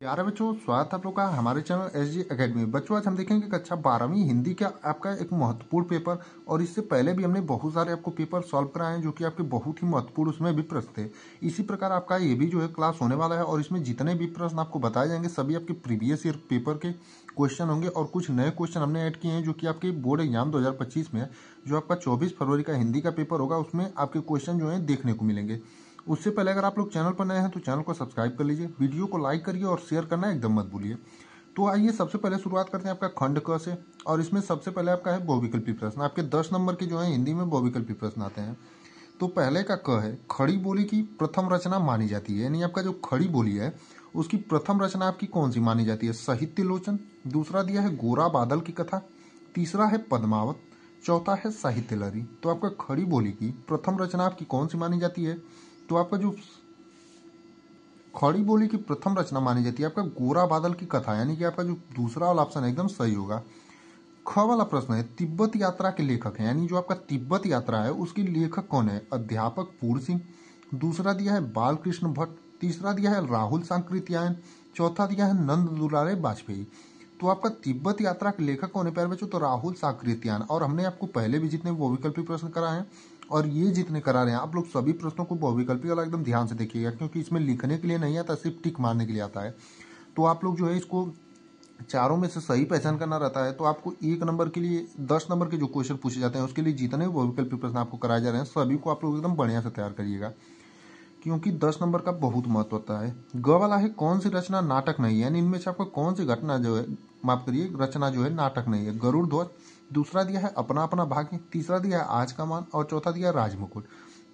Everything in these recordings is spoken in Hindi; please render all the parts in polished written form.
प्यारे बच्चों, स्वागत है आप लोग का हमारे चैनल एसजी एकेडमी। बच्चों, आज हम देखेंगे कक्षा 12वीं हिंदी का आपका एक महत्वपूर्ण पेपर। और इससे पहले भी हमने बहुत सारे आपको पेपर सॉल्व कराए हैं जो कि आपके बहुत ही महत्वपूर्ण उसमें भी प्रश्न थे। इसी प्रकार आपका ये भी जो है क्लास होने वाला है और इसमें जितने भी प्रश्न आपको बताए जाएंगे सभी आपके प्रीवियस ईयर पेपर के क्वेश्चन होंगे। और कुछ नए क्वेश्चन हमने ऐड किए हैं जो कि आपके बोर्ड एग्जाम 2025 में जो आपका 24 फरवरी का हिंदी का पेपर होगा उसमें आपके क्वेश्चन जो है देखने को मिलेंगे। उससे पहले अगर आप लोग चैनल पर नए हैं तो चैनल को सब्सक्राइब कर लीजिए, वीडियो को लाइक करिए और शेयर करना एकदम मत भूलिए। तो आइए सबसे पहले शुरुआत करते हैं आपका खंड क से। और इसमें सबसे पहले आपका है बहुविकल्पी प्रश्न। आपके 10 नंबर के जो है हिंदी में बहुविकल्पी प्रश्न आते हैं। तो पहले का क है, खड़ी बोली की प्रथम रचना मानी जाती है, यानी आपका जो खड़ी बोली है उसकी प्रथम रचना आपकी कौन सी मानी जाती है? साहित्य लोचन। दूसरा दिया है गोरा बादल की कथा। तीसरा है पद्मावत। चौथा है साहित्य लहरी। तो आपका खड़ी बोली की प्रथम रचना आपकी कौन सी मानी जाती है? तो आपका जो खड़ी बोली की प्रथम रचना मानी जाती है आपका गोरा बादल की कथा, यानी कि आपका जो दूसरा वाला ऑप्शन एकदम सही होगा। ख वाला प्रश्न है, तिब्बत यात्रा के लेखक है, यानी जो आपका तिब्बत यात्रा है उसके लेखक कौन है? अध्यापक पूर्ण सिंह। दूसरा दिया है बालकृष्ण भट्ट। तीसरा दिया है राहुल सांकृत्यायन। चौथा दिया है नंद दुलारे वाजपेयी। तो आपका तिब्बत यात्रा के लेखक कौन है प्यारे बच्चों? तो राहुल सांकृत्यायन। और हमने आपको पहले भी जितने बहुविकल्पी प्रश्न कराए हैं और ये जितने करा रहे हैं आप लोग सभी प्रश्नों को बहुविकल्पी वाला एकदम ध्यान से देखिएगा, क्योंकि इसमें लिखने के लिए नहीं आता, सिर्फ टिक मारने के लिए आता है। तो आप लोग जो है इसको चारों में से सही पहचान करना रहता है। तो आपको 1 नंबर के लिए 10 नंबर के जो क्वेश्चन पूछे जाते हैं उसके लिए जितने भी बहुविकल्पी प्रश्न आपको कराए जा रहे हैं सभी को आप लोग एकदम बढ़िया से तैयार करिएगा, क्योंकि 10 नंबर का बहुत महत्व होता है। ग वाला है, कौन सी रचना नाटक नहीं है, यानी इनमें से आपको कौन सी घटना जो है, माफ करिए, रचना जो है नाटक नहीं है? गरुड़ ध्वज। दूसरा दिया है अपना अपना भाग्य। तीसरा दिया है आज का मान। और चौथा दिया है राजमुकुट।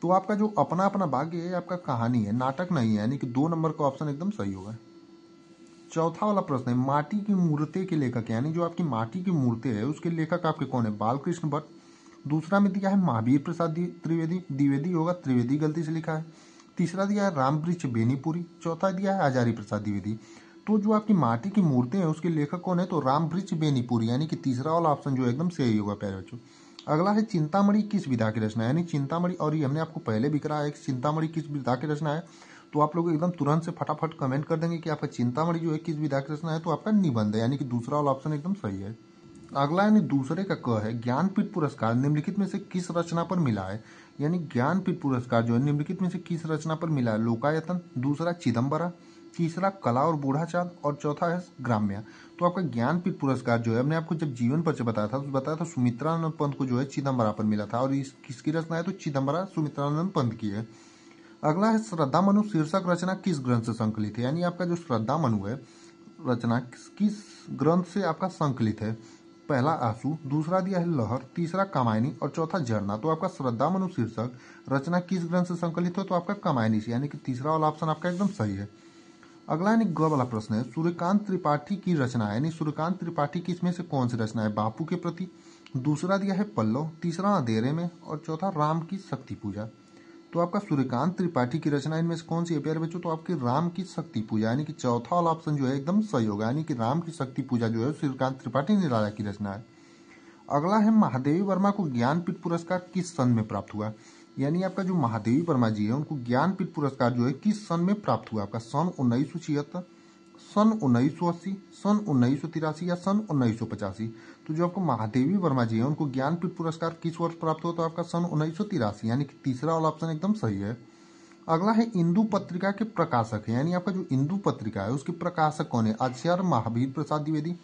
तो आपका जो अपना अपना भाग्य है आपका कहानी है, नाटक नहीं है, यानी कि 2 नंबर का ऑप्शन एकदम सही होगा। चौथा वाला प्रश्न है, माटी की मूर्ति के लेखक, यानी जो आपकी माटी की मूर्ति है उसके लेखक आपके कौन है? बालकृष्ण भट्ट। दूसरा में दिया है महावीर प्रसाद त्रिवेदी, द्विवेदी होगा, त्रिवेदी गलती से लिखा है। तीसरा दिया है रामवृक्ष बेनीपुरी। चौथा दिया है हजारी प्रसाद द्विवेदी। तो जो आपकी माटी की मूर्ति है उसके लेखक कौन है? तो रामवृक्ष बेनीपुरी, यानी कि तीसरा वाला ऑप्शन जो है एकदम सही होगा प्यारे बच्चों। अगला है चिंतामणि किस विधा की रचना है, यानी चिंतामणि, और ये हमने आपको पहले भी कराया है कि चिंतामणि किस विधा की रचना है। तो आप लोग एकदम तुरंत से फटाफट कमेंट कर देंगे कि आपका चिंतामणि जो है किस विधा की रचना है। तो आपका निबंध है, यानी कि दूसरा वाला ऑप्शन एकदम सही है। अगला यानी दूसरे का क है, ज्ञानपीठ पुरस्कार निम्नलिखित में से किस रचना पर मिला है, यानी ज्ञानपीठ पुरस्कार जो है निम्नलिखित में से किस रचना पर मिला है? लोकायतन। दूसरा चिदम्बरा। तीसरा कला और बूढ़ा चाँद। और चौथा है ग्राम्य। तो आपका ज्ञानपीठ पुरस्कार जो है हमने आपको जब जीवन परिचय बताया था तो बताया था सुमित्रानंद पंत को जो है चिदम्बरा पर मिला था। और इस किसकी रचना है? तो चिदम्बरा सुमित्रानंद पंत की है। अगला है श्रद्धा मनु शीर्षक रचना किस ग्रंथ से संकलित है, यानी आपका जो श्रद्धा मनु है रचना किस ग्रंथ से आपका संकलित है? पहला आंसू। दूसरा दिया है लहर। तीसरा कामायनी। और चौथा झरना। तो आपका श्रद्धा मनु शीर्षक रचना किस ग्रंथ से संकलित हो? तो आपका कामायनी से, यानी कि तीसरा वाला ऑप्शन आपका एकदम सही है। अगला यानी ग वाला प्रश्न है, सूर्यकांत त्रिपाठी की रचना है, यानी सूर्यकांत त्रिपाठी की इसमें से कौन सी रचना है? बापू के प्रति। दूसरा दिया है पल्लव। तीसरा अंधेरे में। और चौथा राम की शक्ति पूजा। तो आपका सूर्यकांत त्रिपाठी की रचना इनमें से कौन सी है प्यारे बच्चों? तो आपकी राम की शक्ति पूजा, यानी कि चौथा वाला ऑप्शन जो है एकदम सही होगा, यानी कि राम की शक्ति पूजा जो है सूर्यकांत त्रिपाठी निराला की रचना है। अगला है महादेवी वर्मा को ज्ञानपीठ पुरस्कार किस सन में प्राप्त हुआ, यानी आपका जो महादेवी वर्मा जी है उनको ज्ञानपीठ पुरस्कार जो है किस सन में प्राप्त हुआ? आपका सन 1976, सन 1980, सन 1983 या सन 1985। तो जो आपको महादेवी वर्मा जी है उनको ज्ञानपीठ पुरस्कार किस वर्ष प्राप्त हुआ? तो आपका सन 1983, यानी कि तीसरा वाला ऑप्शन एकदम सही है। अगला है इंदु पत्रिका के प्रकाशक है, यानी आपका जो इंदु पत्रिका है उसके प्रकाशक कौन है? आचार्य महावीर प्रसाद द्विवेदी।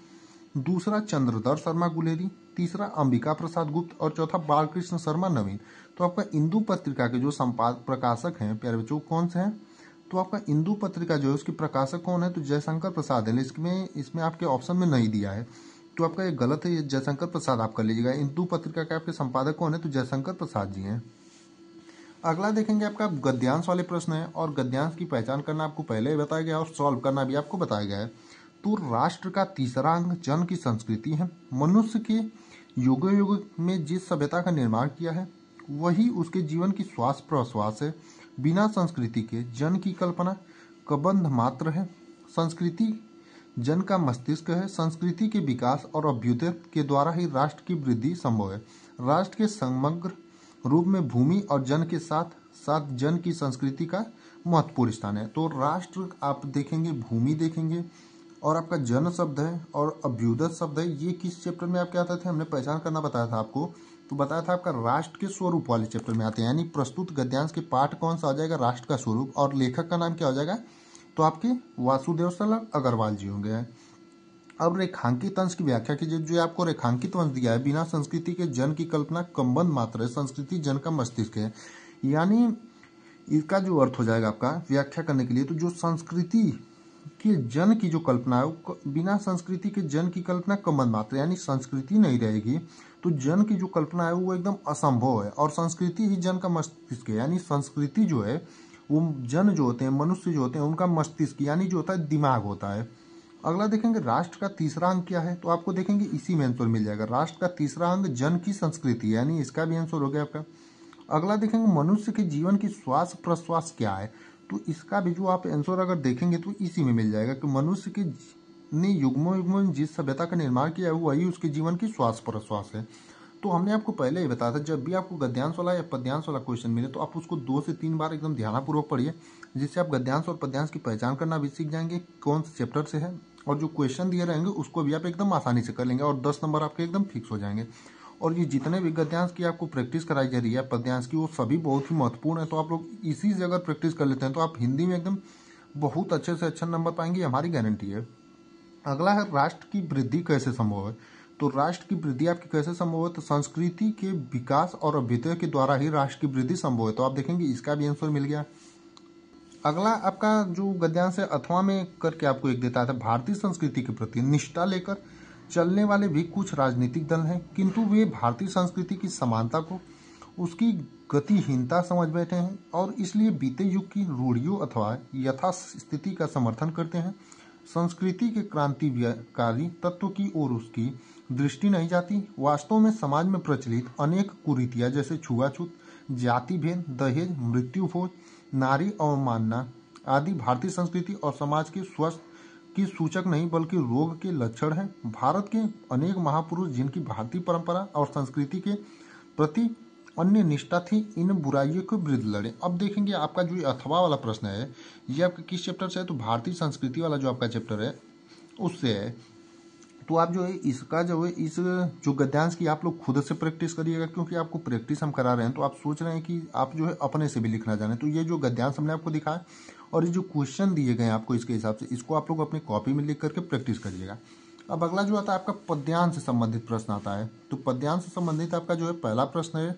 दूसरा चंद्रधर शर्मा गुलेरी। तीसरा अंबिका प्रसाद गुप्त। और चौथा बालकृष्ण शर्मा नवीन। तो आपका इंदु पत्रिका के जो प्रकाशक हैं प्यारे बच्चों कौन से हैं? तो आपका इंदु पत्रिका जो है उसके प्रकाशक कौन है? तो जयशंकर प्रसाद है। इसमें आपके ऑप्शन में नहीं दिया है, तो आपका ये गलत है, ये जयशंकर प्रसाद आप कर लीजिएगा। इंदु पत्रिका के आपके संपादक कौन है? तो जयशंकर प्रसाद जी हैं। अगला देखेंगे आपका गद्यांश वाले प्रश्न है, और गद्यांश की पहचान करना आपको पहले ही बताया गया और सॉल्व करना भी आपको बताया गया है। तो राष्ट्र का तीसरा अंग जन की संस्कृति है। मनुष्य के युग युग में जिस सभ्यता का निर्माण किया है वही उसके जीवन की श्वास प्रश्वास है। बिना संस्कृति के जन की कल्पना कबंध मात्र है। संस्कृति जन का मस्तिष्क है। संस्कृति के विकास और अभ्युदय के द्वारा ही राष्ट्र की वृद्धि संभव है। राष्ट्र के समग्र रूप में भूमि और जन के साथ साथ जन की संस्कृति का महत्वपूर्ण स्थान है। तो राष्ट्र आप देखेंगे, भूमि देखेंगे, और आपका जन शब्द है और अभ्युदय शब्द है। ये किस चैप्टर में आपके आते थे, हमने पहचान करना बताया था आपको। तो बताया था आपका राष्ट्र के स्वरूप वाले चैप्टर में आते हैं, यानी प्रस्तुत गद्यांश के पाठ कौन सा आ जाएगा, राष्ट्र का स्वरूप, और लेखक का नाम क्या हो जाएगा, तो आपके वासुदेव सरला अग्रवाल जी होंगे। अब रेखांकित अंश की व्याख्या कीजिए। जो आपको रेखांकित अंश दिया है, बिना संस्कृति के जन की कल्पना कंबंध मात्र है, संस्कृति जन का मस्तिष्क है। यानी इसका जो अर्थ हो जाएगा आपका व्याख्या करने के लिए, तो जो संस्कृति के जन की जो कल्पना है, बिना संस्कृति के जन की कल्पना कंबंध मात्र, यानी संस्कृति नहीं रहेगी तो जन की जो कल्पना है वो एकदम असंभव है। और संस्कृति ही जन का मस्तिष्क है, यानी संस्कृति जो है वो जन जो होते हैं, मनुष्य जो होते हैं, उनका मस्तिष्क यानी जो होता है दिमाग होता है। अगला देखेंगे राष्ट्र का तीसरा अंग क्या है, तो आपको देखेंगे इसी में आंसर मिल जाएगा। राष्ट्र का तीसरा अंग जन की संस्कृति, यानी इसका भी आंसर हो गया आपका। अगला देखेंगे मनुष्य के जीवन की श्वास प्रश्वास क्या है, तो इसका भी जो आप आंसर अगर देखेंगे तो इसी में मिल जाएगा कि मनुष्य के ने युग्मों युग्मों में जिस सभ्यता का निर्माण किया है वही उसके जीवन की श्वास प्रश्वास है। तो हमने आपको पहले ही बताया था, जब भी आपको गद्यांश वाला या पद्यांश वाला क्वेश्चन मिले तो आप उसको 2 से 3 बार एकदम ध्यानपूर्वक पढ़िए, जिससे आप गद्यांश और पद्यांश की पहचान करना भी सीख जाएंगे कौन से चैप्टर से है, और जो क्वेश्चन दिए रहेंगे उसको भी आप एकदम आसानी से कर लेंगे और 10 नंबर आपके एकदम फिक्स हो जाएंगे। और ये जितने भी गद्यांश की आपको प्रैक्टिस कराई जा रही है पद्यांश की, वो सभी बहुत ही महत्वपूर्ण है। तो आप लोग इसी से अगर प्रैक्टिस कर लेते हैं तो आप हिंदी में एकदम बहुत अच्छे से अच्छा नंबर पाएंगे, हमारी गारंटी है। अगला है राष्ट्र की वृद्धि कैसे संभव है, तो राष्ट्र की वृद्धि आपकी कैसे संभव है, तो संस्कृति के विकास और अभ्युदय के द्वारा ही राष्ट्र की वृद्धि संभव है। तो आप देखेंगे इसका भी आंसर मिल गया। अगला आपका जो गद्यांश है अथवा में करके आपको एक देता है, भारतीय संस्कृति के प्रति निष्ठा लेकर चलने वाले भी कुछ राजनीतिक दल हैं, किंतु वे भारतीय संस्कृति की समानता को उसकी गतिहीनता समझ बैठे हैं और इसलिए बीते युग की रूढ़ियों अथवा यथास्थिति का समर्थन करते हैं। संस्कृति के क्रांतिकारी तत्व की ओर उसकी दृष्टि नहीं जाती। वास्तव में समाज में प्रचलित अनेक कुरीतियां जैसे छुआछूत, जाति भेद, दहेज, मृत्यु भोज, नारी अवमानना आदि भारतीय संस्कृति और समाज के स्वस्थ की सूचक नहीं बल्कि रोग के लक्षण हैं। भारत के अनेक महापुरुष जिनकी भारतीय परंपरा और संस्कृति के प्रति अन्य निष्ठा थी, इन बुराइयों के विरुद्ध लड़े। अब देखेंगे आपका जो अथवा वाला प्रश्न है ये आपका किस चैप्टर से है, तो भारतीय संस्कृति वाला जो आपका चैप्टर है उससे है। तो आप जो है इसका जो है इस जो गद्यांश की आप लोग खुद से प्रैक्टिस करिएगा, क्योंकि आपको प्रैक्टिस हम करा रहे हैं तो आप सोच रहे हैं कि आप जो है अपने से भी लिखना जाने। तो ये जो गद्यांश हमने आपको दिखाया और ये जो क्वेश्चन दिए गए आपको इसके हिसाब से इसको आप लोग अपनी कॉपी में लिख करके प्रैक्टिस करिएगा। अब अगला जो आता है आपका पद्यांश से संबंधित प्रश्न आता है। तो पद्यांश से संबंधित आपका जो है पहला प्रश्न है,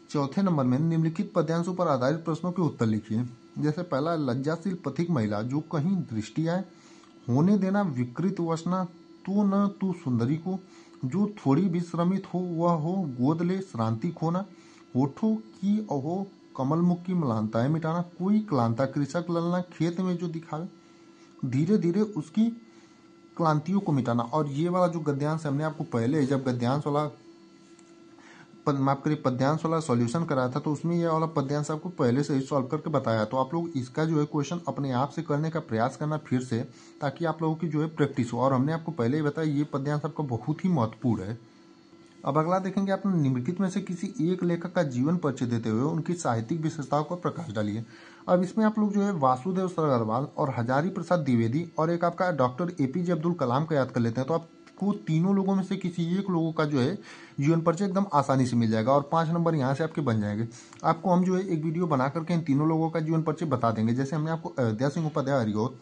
चौथे नंबर में निम्नलिखित पद्यांशों पर आधारित प्रश्नों के उत्तर लिखिए। जैसे पहला, लज्जाशील पथिक महिला जो कहीं दृष्टि आए, होने देना विकृत वसना तो न तू सुंदरी को, जो थोड़ी भी श्रमित हो वह हो गोद ले श्रांति खोना, होठों की अहो कमल मुख की मलानताएं मिटाना, कोई क्लांता कृषक ललना खेत में जो दिखावे, धीरे धीरे उसकी क्लांतियों को मिटाना। और ये वाला जो गद्यांश हमने आपको पहले जब गद्यांश वाला माफ करिए पद्यांश वाला सॉल्यूशन कराया था तो उसमें ये वाला पद्यांश आपको पहले से ही सॉल्व करके बताया। तो आप लोग इसका जो है क्वेश्चन अपने आप से करने का प्रयास करना फिर से, ताकि आप लोगों की जो है प्रैक्टिस हो। और हमने आपको पहले ही बताया ये पद्यांश आपका बहुत ही महत्वपूर्ण है। अब अगला देखेंगे, आप निम्नलिखित में से किसी एक लेखक का जीवन परिचय देते हुए उनकी साहित्यिक विशेषताओं पर प्रकाश डालिए। अब इसमें आप लोग जो है वासुदेव अग्रवाल और हजारी प्रसाद द्विवेदी और एक आपका डॉक्टर APJ अब्दुल कलाम का याद कर लेते हैं। तो आपको तीनों लोगों में से किसी एक लोगों का जो है जीवन परिचय एकदम आसानी से मिल जाएगा और 5 नंबर यहाँ से आपके बन जाएंगे। आपको हम जो है एक वीडियो बना करके इन तीनों लोगों का जीवन परिचय बता देंगे। जैसे हमने आपको अयोध्या सिंह उपाध्याय हरिऔध,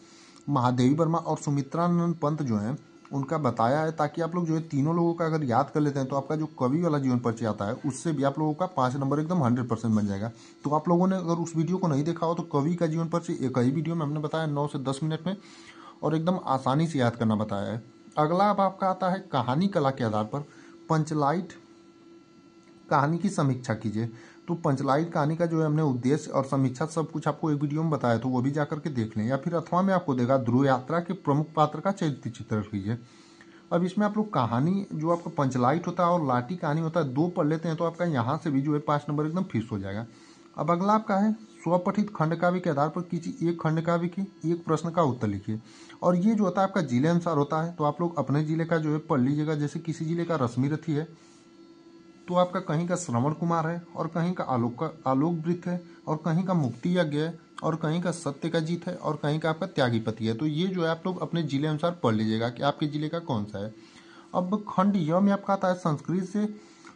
महादेवी वर्मा और सुमित्रानंद पंत जो है उनका बताया है, ताकि आप लोग जो है तीनों लोगों का अगर याद कर लेते हैं तो आपका जो कवि वाला जीवन परिचय आता है उससे भी आप लोगों का 5 नंबर एकदम 100% बन जाएगा। तो आप लोगों ने अगर उस वीडियो को नहीं देखा हो तो कवि का जीवन परिचय एक ही वीडियो में हमने बताया 9 से 10 मिनट में और एकदम आसानी से याद करना बताया है। अगला अब आपका आता है कहानी कला के आधार पर पंचलाइट कहानी की समीक्षा कीजिए। तो पंचलाइट कहानी का जो है हमने उद्देश्य और समीक्षा सब कुछ आपको एक वीडियो में बताया, तो वो भी जाकर के देख लें। या फिर अथवा में आपको देगा ध्रुव यात्रा के प्रमुख पात्र का चरित्र चित्रण कीजिए। अब इसमें आप लोग कहानी जो आपका पंचलाइट होता है और लाठी कहानी होता है 2 पढ़ लेते हैं तो आपका यहाँ से भी जो है 5 नंबर एकदम फिक्स हो जाएगा। अब अगला आपका है स्वपठित खंड काव्य के आधार पर किसी एक खंड काव्य की एक प्रश्न का उत्तर लिखिए। और ये जो होता है आपका जिले अनुसार होता है, तो आप लोग अपने जिले का जो है पढ़ लीजिएगा। जैसे किसी जिले का रश्मि रथी है तो आपका कहीं का श्रवण कुमार है और कहीं का आलोक वृत्त है और कहीं का मुक्ति यज्ञ है और कहीं का सत्य का जीत है और कहीं का आपका त्यागी पति है। तो ये जो है आप लोग अपने जिले अनुसार पढ़ लीजिएगा कि आपके जिले का कौन सा है। अब खंड य में आपका आता है संस्कृत से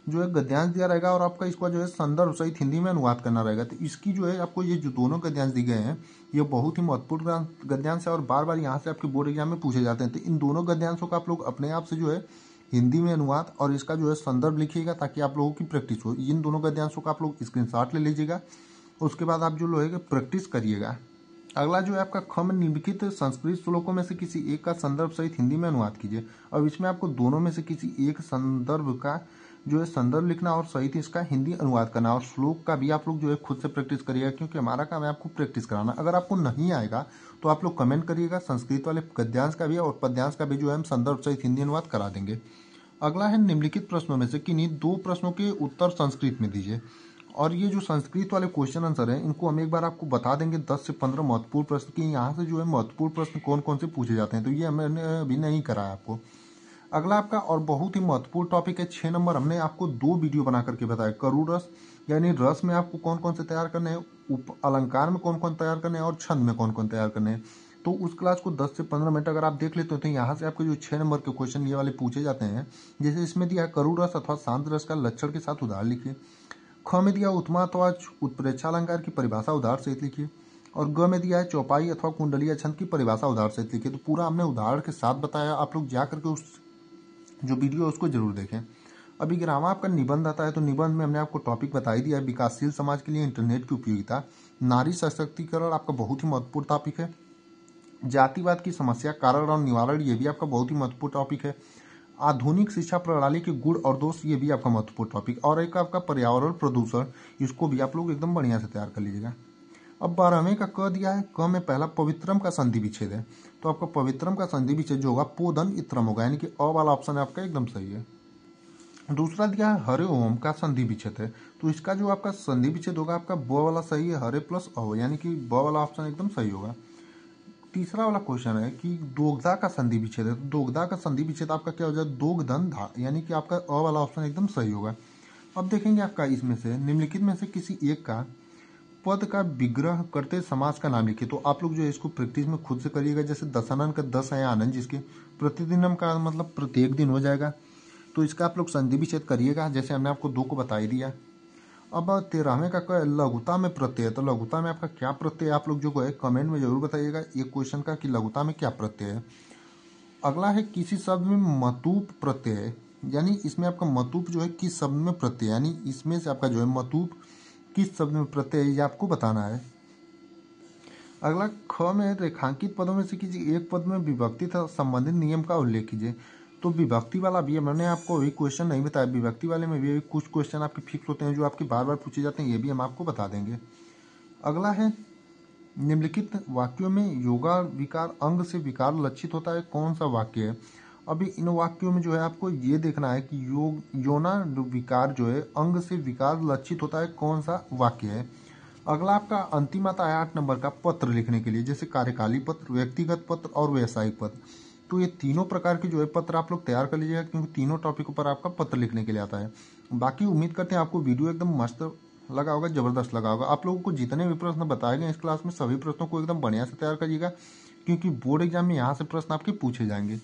जो है गद्यांश दिया रहेगा और आपका इसका जो है संदर्भ सहित हिंदी में अनुवाद करना रहेगा। तो इसकी जो है आपको ये जो दोनों गद्यांश दिए गए हैं ये बहुत ही महत्वपूर्ण गद्यांश है और बार बार यहाँ से आपके बोर्ड एग्जाम में पूछे जाते हैं। तो इन दोनों गद्यांशों का आप लोग अपने आप से जो है हिंदी में अनुवाद और इसका जो है संदर्भ लिखिएगा ताकि आप लोगों की प्रैक्टिस हो। इन दोनों गद्यांशों का आप लोग स्क्रीनशॉट ले लीजिएगा, उसके बाद आप जो लोगे प्रैक्टिस करिएगा। अगला जो है आपका ख में निम्नलिखित संस्कृत श्लोकों में से किसी एक का संदर्भ सहित हिंदी में अनुवाद कीजिए। अब इसमें आपको दोनों में से किसी एक संदर्भ का जो है संदर्भ लिखना और सहित इसका हिंदी अनुवाद करना और श्लोक का भी आप लोग जो है खुद से प्रैक्टिस करिएगा, क्योंकि हमारा काम है आपको प्रैक्टिस कराना। अगर आपको नहीं आएगा तो आप लोग कमेंट करिएगा, संस्कृत वाले गद्यांश का भी और पद्यांश का भी जो है हम संदर्भ सहित हिंदी अनुवाद करा देंगे। अगला है निम्नलिखित प्रश्नों में से किन्हीं दो प्रश्नों के उत्तर संस्कृत में दीजिए। और ये जो संस्कृत वाले क्वेश्चन आंसर हैं इनको हम एक बार आपको बता देंगे 10 से 15 महत्वपूर्ण प्रश्न की यहाँ से जो है महत्वपूर्ण प्रश्न कौन कौन से पूछे जाते हैं। तो ये मैंने अभी नहीं कराया आपको। अगला आपका और बहुत ही महत्वपूर्ण टॉपिक है 6 नंबर। हमने आपको 2 वीडियो बना करके बताया। करु रस यानी रस में आपको कौन कौन से तैयार करने हैं, उप अलंकार में कौन कौन तैयार करने हैं और छंद में कौन कौन तैयार करने हैं। तो उस क्लास को 10 से 15 मिनट अगर आप देख लेते हो तो यहाँ से आपके जो 6 नंबर के क्वेश्चन ये वाले पूछे जाते हैं। जैसे इसमें दिया करु रस अथवा शांत रस का लक्षण के साथ उदाहरण लिखिए। ख में दिया उत्तमा अथवा उत्प्रेक्षालंकार की परिभाषा उदाहरण सहित लिखिए। और ग में दिया है चौपाई अथवा कुंडलीय छंद की परिभाषा उदाहरण सहित लिखिए। तो पूरा हमने उदाहरण के साथ बताया, आप लोग जा करके उस जो वीडियो है उसको जरूर देखें। अभी ग्रामा आपका निबंध आता है तो निबंध में हमने आपको टॉपिक बता ही दिया है, विकासशील समाज के लिए इंटरनेट की उपयोगिता। नारी सशक्तिकरण आपका बहुत ही महत्वपूर्ण टॉपिक है। जातिवाद की समस्या, कारण और निवारण, ये भी आपका बहुत ही महत्वपूर्ण टॉपिक है। आधुनिक शिक्षा प्रणाली के गुण और दोष, ये भी आपका महत्वपूर्ण टॉपिक। और एक आपका पर्यावरण प्रदूषण, इसको भी आप लोग एकदम बढ़िया से तैयार कर लीजिएगा। अब 12वें का क दिया है। क में पहला पवित्रम का संधि विच्छेद है, तो आपका पवित्रम का संधि विच्छेद जो होगा पोधन इत्रम होगा, यानी कि अ वाला ऑप्शन आपका एकदम सही है। दूसरा दिया है हरे ओम का संधि विच्छेद है, तो इसका जो आपका संधि विच्छेद होगा आपका ब वाला सही है, हरे प्लस अ, यानी कि ब वाला ऑप्शन एकदम सही होगा। तीसरा वाला क्वेश्चन है कि दोगधा का संधि विच्छेद है, तो दोगधा का संधि विच्छेद आपका क्या हो जाए दोगधन धा, यानी कि आपका अ वाला ऑप्शन एकदम सही होगा। अब देखेंगे आपका इसमें से निम्नलिखित में से किसी एक का पद का विग्रह करते समास का नाम लिखिए। तो आप लोग जो है इसको प्रैक्टिस में खुद से करिएगा। जैसे दशानन का 10 है आनंद, जिसके प्रतिदिनम का मतलब प्रत्येक दिन हो जाएगा, तो इसका आप लोग संधि विच्छेद करिएगा, जैसे हमने आपको 2 को बता ही दिया। अब 13वें का लघुता में प्रत्यय है, तो लघुता में आपका क्या प्रत्यय है आप लोग जो है कमेंट में जरूर बताइएगा ये क्वेश्चन का कि लघुता में क्या प्रत्यय है। अगला है किसी शब्द में मतूप प्रत्यय है, यानी इसमें आपका मतूप जो है किस शब्द में प्रत्यय, यानी इसमें से आपका जो है मतूप किस शब्द में प्रत्यय है ये आपको बताना है। अगला ख में रेखांकित पदों में से किसी एक पद में विभक्ति तथा संबंधित नियम का उल्लेख कीजिए। तो विभक्ति वाला भी मैंने आपको अभी क्वेश्चन नहीं बताया, विभक्ति वाले में भी कुछ क्वेश्चन आपके फिक्स होते हैं जो आपके बार बार पूछे जाते हैं, ये भी हम आपको बता देंगे। अगला है निम्नलिखित वाक्यों में योगा विकार अंग से विकार लक्षित होता है, कौन सा वाक्य है। अभी इन वाक्यों में जो है आपको ये देखना है कि योना विकार जो है अंग से विकार लक्षित होता है, कौन सा वाक्य है। अगला आपका अंतिम आता है 8 नंबर का पत्र लिखने के लिए, जैसे कार्यकाली पत्र, व्यक्तिगत पत्र और व्यावसायिक पत्र। तो ये तीनों प्रकार के जो है पत्र आप लोग तैयार कर लीजिएगा, क्योंकि तीनों टॉपिक पर आपका पत्र लिखने के लिए आता है। बाकी उम्मीद करते हैं आपको वीडियो एकदम मस्त लगा होगा, जबरदस्त लगा होगा। आप लोगों को जितने भी प्रश्न बताए गए इस क्लास में सभी प्रश्नों को एकदम बढ़िया से तैयार करिएगा, क्योंकि बोर्ड एग्जाम में यहाँ से प्रश्न आपके पूछे जाएंगे।